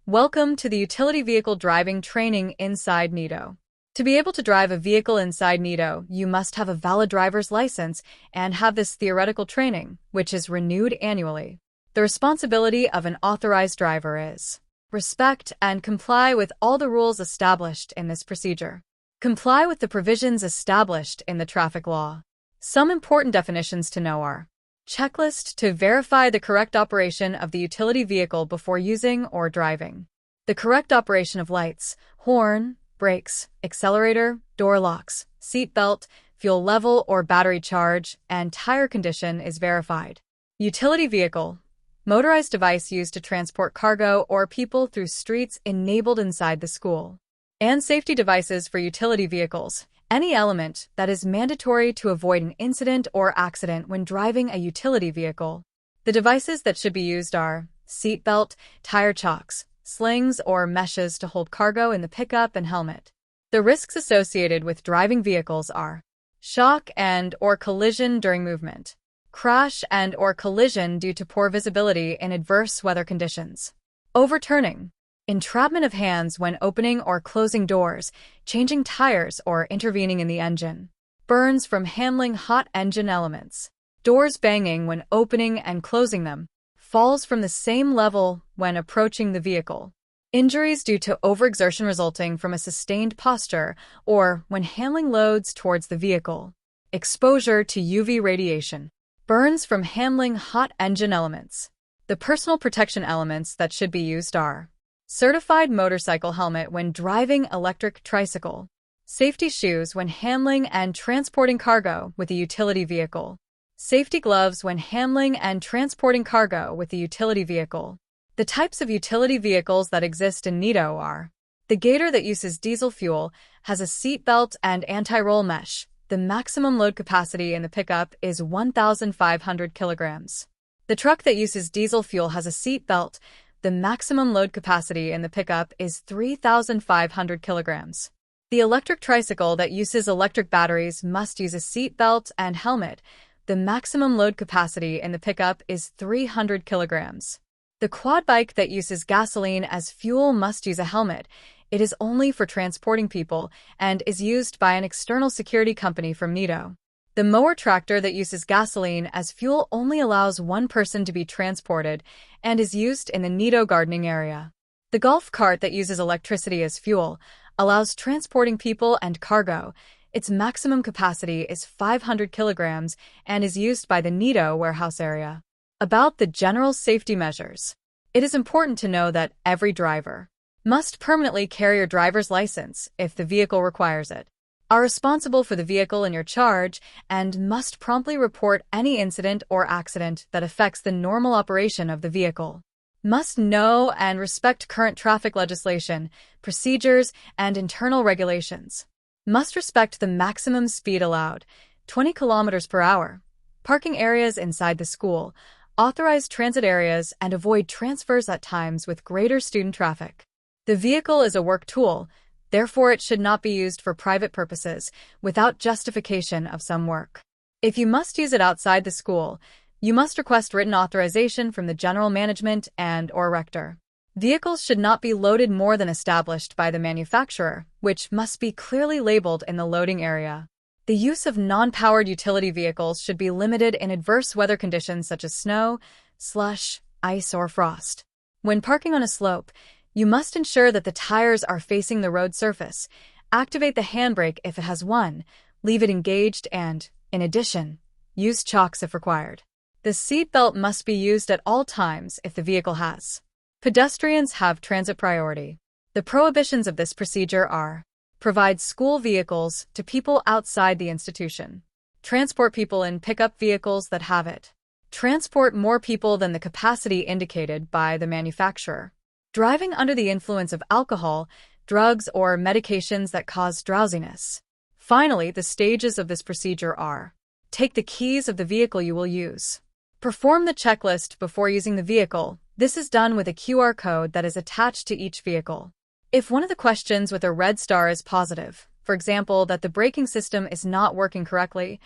Welcome to the Utility Vehicle Driving Training inside NITO. To be able to drive a vehicle inside NITO, you must have a valid driver's license and have this theoretical training, which is renewed annually. The responsibility of an authorized driver is respect and comply with all the rules established in this procedure. Comply with the provisions established in the traffic law. Some important definitions to know are: checklist to verify the correct operation of the utility vehicle before using or driving. The correct operation of lights, horn, brakes, accelerator, door locks, seat belt, fuel level or battery charge, and tire condition is verified. Utility vehicle, motorized device used to transport cargo or people through streets enabled inside the school. And safety devices for utility vehicles, any element that is mandatory to avoid an incident or accident when driving a utility vehicle. The devices that should be used are seat belt, tire chocks, slings or meshes to hold cargo in the pickup, and helmet. The risks associated with driving vehicles are shock and/or collision during movement, crash and/or collision due to poor visibility in adverse weather conditions, overturning, entrapment of hands when opening or closing doors, changing tires or intervening in the engine, burns from handling hot engine elements, doors banging when opening and closing them, falls from the same level when approaching the vehicle, injuries due to overexertion resulting from a sustained posture or when handling loads towards the vehicle, exposure to UV radiation, burns from handling hot engine elements. The personal protection elements that should be used are certified motorcycle helmet when driving electric tricycle, safety shoes when handling and transporting cargo with a utility vehicle, safety gloves when handling and transporting cargo with the utility vehicle. The types of utility vehicles that exist in NITO are: the Gator that uses diesel fuel has a seat belt and anti-roll mesh. The maximum load capacity in the pickup is 1,500 kilograms. The truck that uses diesel fuel has a seat belt. The maximum load capacity in the pickup is 3,500 kilograms. The electric tricycle that uses electric batteries must use a seat belt and helmet. The maximum load capacity in the pickup is 300 kilograms. The quad bike that uses gasoline as fuel must use a helmet. It is only for transporting people and is used by an external security company from NITO. The mower tractor that uses gasoline as fuel only allows one person to be transported and is used in the NITO gardening area. The golf cart that uses electricity as fuel allows transporting people and cargo. Its maximum capacity is 500 kilograms and is used by the NITO warehouse area. About the general safety measures. It is important to know that every driver must permanently carry your driver's license if the vehicle requires it, are responsible for the vehicle in your charge, and must promptly report any incident or accident that affects the normal operation of the vehicle. Must know and respect current traffic legislation, procedures, and internal regulations. Must respect the maximum speed allowed, 20 kilometers per hour, parking areas inside the school, authorized transit areas, and avoid transfers at times with greater student traffic. The vehicle is a work tool, therefore it should not be used for private purposes without justification of some work. If you must use it outside the school, you must request written authorization from the general management and/or rector. Vehicles should not be loaded more than established by the manufacturer, which must be clearly labeled in the loading area. The use of non-powered utility vehicles should be limited in adverse weather conditions such as snow, slush, ice, or frost. When parking on a slope, you must ensure that the tires are facing the road surface. Activate the handbrake if it has one, leave it engaged, and, in addition, use chocks if required. The seat belt must be used at all times if the vehicle has. Pedestrians have transit priority. The prohibitions of this procedure are: provide school vehicles to people outside the institution. Transport people in pickup vehicles that have it. Transport more people than the capacity indicated by the manufacturer. Driving under the influence of alcohol, drugs, or medications that cause drowsiness. Finally, the stages of this procedure are: take the keys of the vehicle you will use. Perform the checklist before using the vehicle. This is done with a QR code that is attached to each vehicle. If one of the questions with a red star is positive, for example, that the braking system is not working correctly,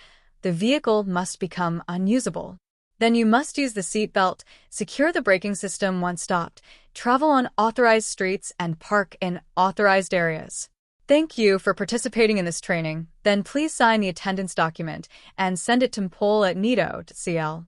the vehicle must become unusable. Then you must use the seat belt, secure the braking system once stopped, travel on authorized streets, and park in authorized areas. Thank you for participating in this training. Then please sign the attendance document and send it to Mpol@nido.cl.